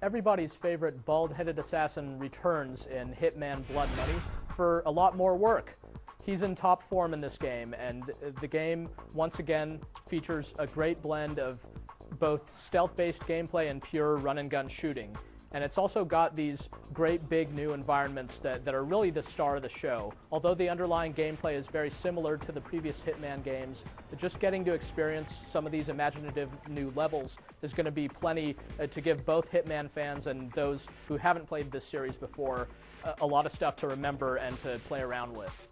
everybody's favorite bald-headed assassin returns in Hitman Blood Money for a lot more work. He's in top form in this game, and the game, once again, features a great blend of both stealth-based gameplay and pure run-and-gun shooting. And it's also got these great big new environments that are really the star of the show. Although the underlying gameplay is very similar to the previous Hitman games, just getting to experience some of these imaginative new levels is going to be plenty to give both Hitman fans and those who haven't played this series before a lot of stuff to remember and to play around with.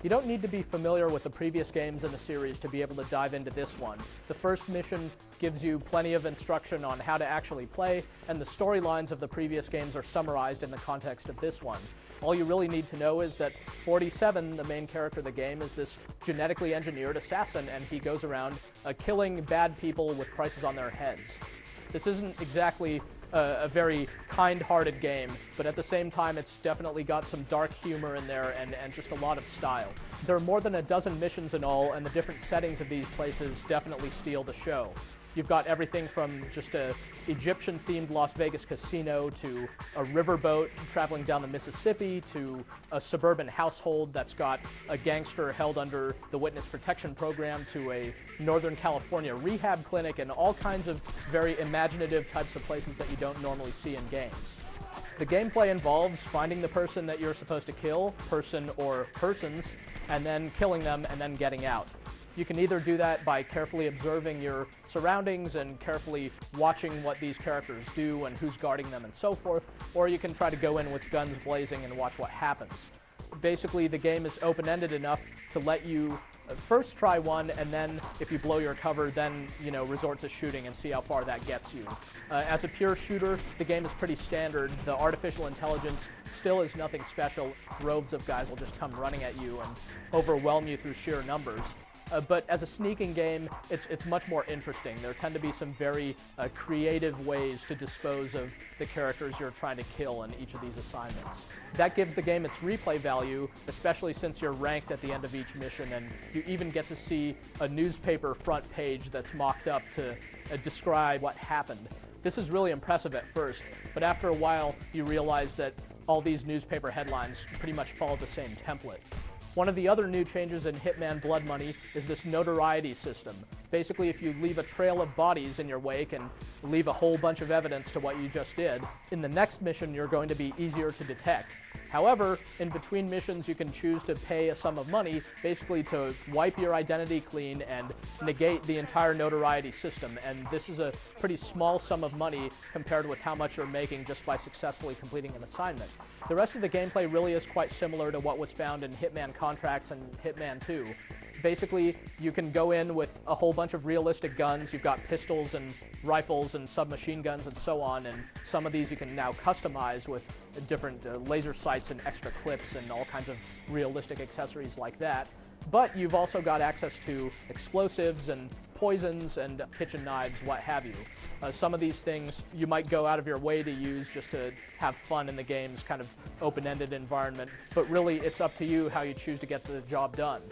You don't need to be familiar with the previous games in the series to be able to dive into this one. The first mission gives you plenty of instruction on how to actually play, and the storylines of the previous games are summarized in the context of this one. All you really need to know is that 47, the main character of the game, is this genetically engineered assassin, and he goes around killing bad people with prices on their heads. This isn't exactly a very kind-hearted game, but at the same time it's definitely got some dark humor in there and just a lot of style. There are more than a dozen missions in all, and the different settings of these places definitely steal the show. You've got everything from just a Egyptian-themed Las Vegas casino to a riverboat traveling down the Mississippi to a suburban household that's got a gangster held under the witness protection program to a Northern California rehab clinic and all kinds of very imaginative types of places that you don't normally see in games. The gameplay involves finding the person that you're supposed to kill, person or persons, and then killing them and then getting out. You can either do that by carefully observing your surroundings and carefully watching what these characters do and who's guarding them and so forth, or you can try to go in with guns blazing and watch what happens. Basically, the game is open-ended enough to let you first try one, and then if you blow your cover, then resort to shooting and see how far that gets you. As a pure shooter, the game is pretty standard. The artificial intelligence still is nothing special. Droves of guys will just come running at you and overwhelm you through sheer numbers. But as a sneaking game, it's much more interesting. There tend to be some very creative ways to dispose of the characters you're trying to kill in each of these assignments. That gives the game its replay value, especially since you're ranked at the end of each mission, and you even get to see a newspaper front page that's mocked up to describe what happened. This is really impressive at first, but after a while you realize that all these newspaper headlines pretty much follow the same template. One of the other new changes in Hitman Blood Money is this notoriety system. Basically, if you leave a trail of bodies in your wake and leave a whole bunch of evidence to what you just did, in the next mission you're going to be easier to detect. However, in between missions you can choose to pay a sum of money, basically to wipe your identity clean and negate the entire notoriety system, and this is a pretty small sum of money compared with how much you're making just by successfully completing an assignment. The rest of the gameplay really is quite similar to what was found in Hitman Contracts and Hitman 2. Basically, you can go in with a whole bunch of realistic guns. You've got pistols and rifles and submachine guns and so on, and some of these you can now customize with different laser sights and extra clips and all kinds of realistic accessories like that. But you've also got access to explosives and poisons and kitchen knives, what have you. Some of these things you might go out of your way to use just to have fun in the game's kind of open-ended environment, but really it's up to you how you choose to get the job done.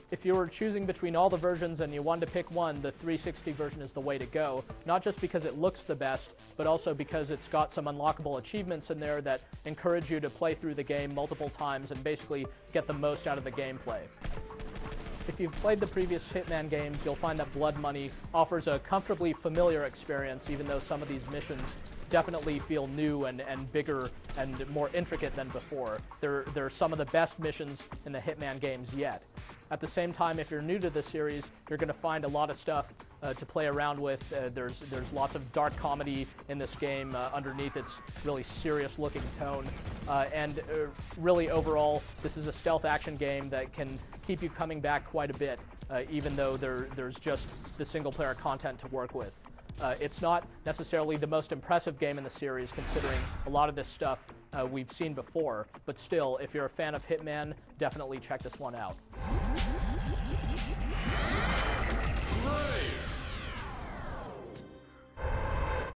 If you were choosing between all the versions and you wanted to pick one, the 360 version is the way to go, not just because it looks the best, but also because it's got some unlockable achievements in there that encourage you to play through the game multiple times and basically get the most out of the gameplay. If you've played the previous Hitman games, you'll find that Blood Money offers a comfortably familiar experience, even though some of these missions definitely feel new and bigger and more intricate than before. They're some of the best missions in the Hitman games yet. At the same time, if you're new to this series, you're going to find a lot of stuff to play around with. There's lots of dark comedy in this game underneath its really serious-looking tone. And really, overall, this is a stealth action game that can keep you coming back quite a bit, even though there's just the single-player content to work with. It's not necessarily the most impressive game in the series, considering a lot of this stuff we've seen before, but still, if you're a fan of Hitman, definitely check this one out.